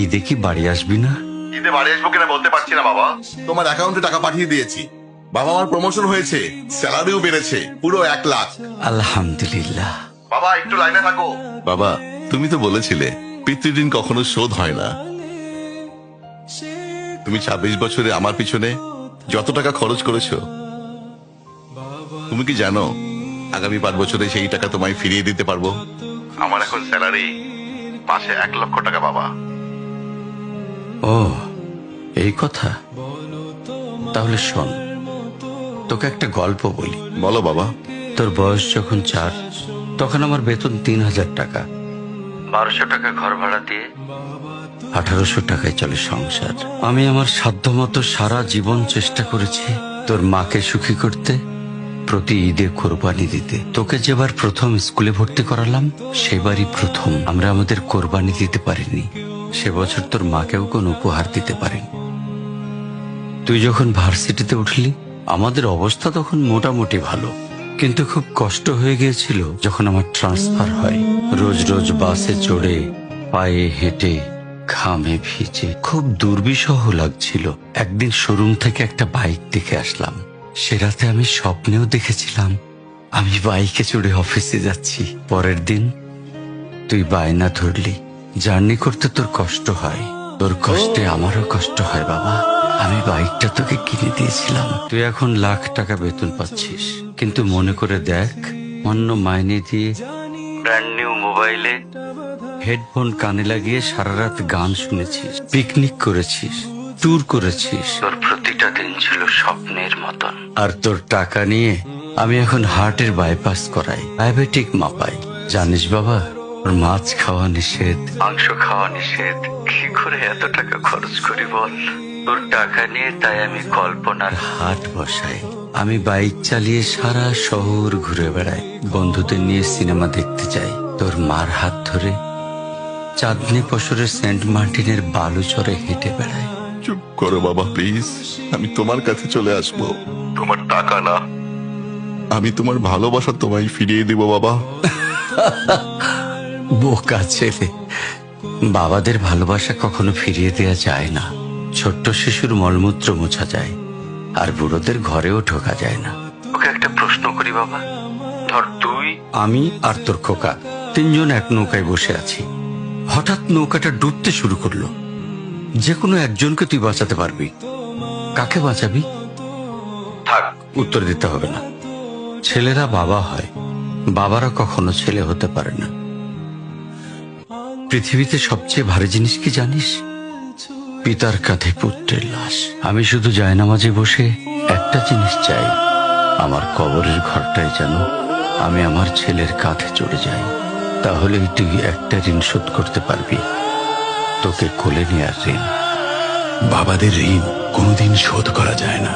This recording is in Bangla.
ঈদে কি বাড়ি আসবি না? ঈদে বাড়ি আসবো কিনা বলতে পারছি না বাবা। তোমার অ্যাকাউন্টে টাকা পাঠিয়ে দিয়েছি। বাবা, আমার প্রমোশন হয়েছে, স্যালারিও বেড়েছে, পুরো 1 লাখ। আলহামদুলিল্লাহ। বাবা একটু লাইনে থাকো। বাবা, তুমি তো বলেছিলে পিতৃঋণ কখনো শোধ হয় না। তুমি 26 বছরে আমার পিছনে যত টাকা খরচ করেছো, তুমি কি জানো আগামী 5 বছরে সেই টাকা তোমায় ফিরিয়ে দিতে পারবো? আমার এখন স্যালারি মাসে 1 লক্ষ টাকা বাবা। ও, এই কথা। তাহলে শোন, তোকে একটা গল্প বলি। বলো বাবা। তোর বয়স যখন 4, তখন আমার বেতন 3000 টাকা। 1200 টাকা ঘর ভাড়া দিয়ে 1800 টাকায় চলে সংসার। আমি আমার সাধ্যমতো সারা জীবন চেষ্টা করেছি তোর মাকে সুখী করতে, প্রতি ঈদে কোরবানি দিতে। তোকে যেবার প্রথম স্কুলে ভর্তি করালাম, সেবারই প্রথম আমরা আমাদের কোরবানি দিতে পারিনি। সে বছর তোর মাকেও কোনো উপহার দিতে পারিনি। তুই যখন ভার্সিটিতে উঠলি, আমাদের অবস্থা তখন মোটামুটি ভালো, কিন্তু খুব কষ্ট হয়ে গিয়েছিল যখন আমার ট্রান্সফার হয়। রোজ রোজ বাসে চড়ে, পায়ে হেঁটে, ঘামে ভিজে খুব দুর্বিষহ লাগছিল। একদিন শোরুম থেকে একটা বাইক দেখে আসলাম। সে রাতে আমি স্বপ্নেও দেখেছিলাম আমি বাইকে চড়ে অফিসে যাচ্ছি। পরের দিন তুই বায়না ধরলি, জার্নি করতে তোর কষ্ট হয়। তোর কষ্টে আমারও কষ্ট হয় বাবা। আমি বাইকটা তোকে কিনে দিয়েছিলাম। তুই এখন লাখ টাকা বেতন পাচ্ছিস, কিন্তু মনে করে দেখ, অন্য মাইনে দিয়ে ব্র্যান্ড নিউ মোবাইলে হেডফোন কানে লাগিয়ে সারা রাত গান শুনেছিস, পিকনিক করেছিস, ট্যুর করেছিস। তোর প্রতিটা দিন ছিল স্বপ্নের মতন। আর তোর টাকা নিয়ে আমি এখন হার্টের বাইপাস করাই, ডায়াবেটিক মাপাই। জানিস বাবা, ওর মাছ খাওয়া নিষেধ, মাংস খাওয়া নিষেধ। কি করে এত টাকা খরচ করি বল? তোর টাকা নিয়ে তাই আমি কল্পনার হাট বসাই। আমি বাইক চালিয়ে সারা শহর ঘুরে বেড়াই, বন্ধুদের নিয়ে সিনেমা দেখতে যাই। তোর মার হাত ধরে চাঁদনি পশরের সেন্ট মার্টিনের বালুচরে হেঁটে বেড়াই। চুপ করো বাবা প্লিজ। আমি তোমার কাছে চলে আসবো, তোমার টাকা না, আমি তোমার ভালোবাসা তোমায় ফিরিয়ে দিব বাবা। বোকা ছেলে, বাবাদের ভালোবাসা কখনো ফিরিয়ে দেয়া যায় না। ছোট্ট শিশুর মলমূত্র মোছা যায়, আর বুড়োদের ঘরেও ঢোকা যায় না। ওকে একটা প্রশ্ন করি বাবা। ধর তুই, আমি আর তোর খোকা তিনজন এক নৌকায় বসে আছি। হঠাৎ নৌকাটা ডুবতে শুরু করলো। যে কোনো একজনকে তুই বাঁচাতে পারবি, কাকে বাঁচাবি? থাক, উত্তর দিতে হবে না। ছেলেরা বাবা হয়, বাবারা কখনো ছেলে হতে পারে না। পৃথিবীতে সবচেয়ে ভারী জিনিস কি জানিস? পিতার কাঁধে পুত্রের লাশ। আমি শুধু জায়নামাজে বসে একটা জিনিস চাই, আমার কবরের ঘরটায় যেন আমি আমার ছেলের কাঁধে চড়ে যাই। তাহলেই তুই একটা ঋণ শোধ করতে পারবি, তোকে কোলে নেওয়ার ঋণ। বাবাদের ঋণ কোনোদিন শোধ করা যায় না।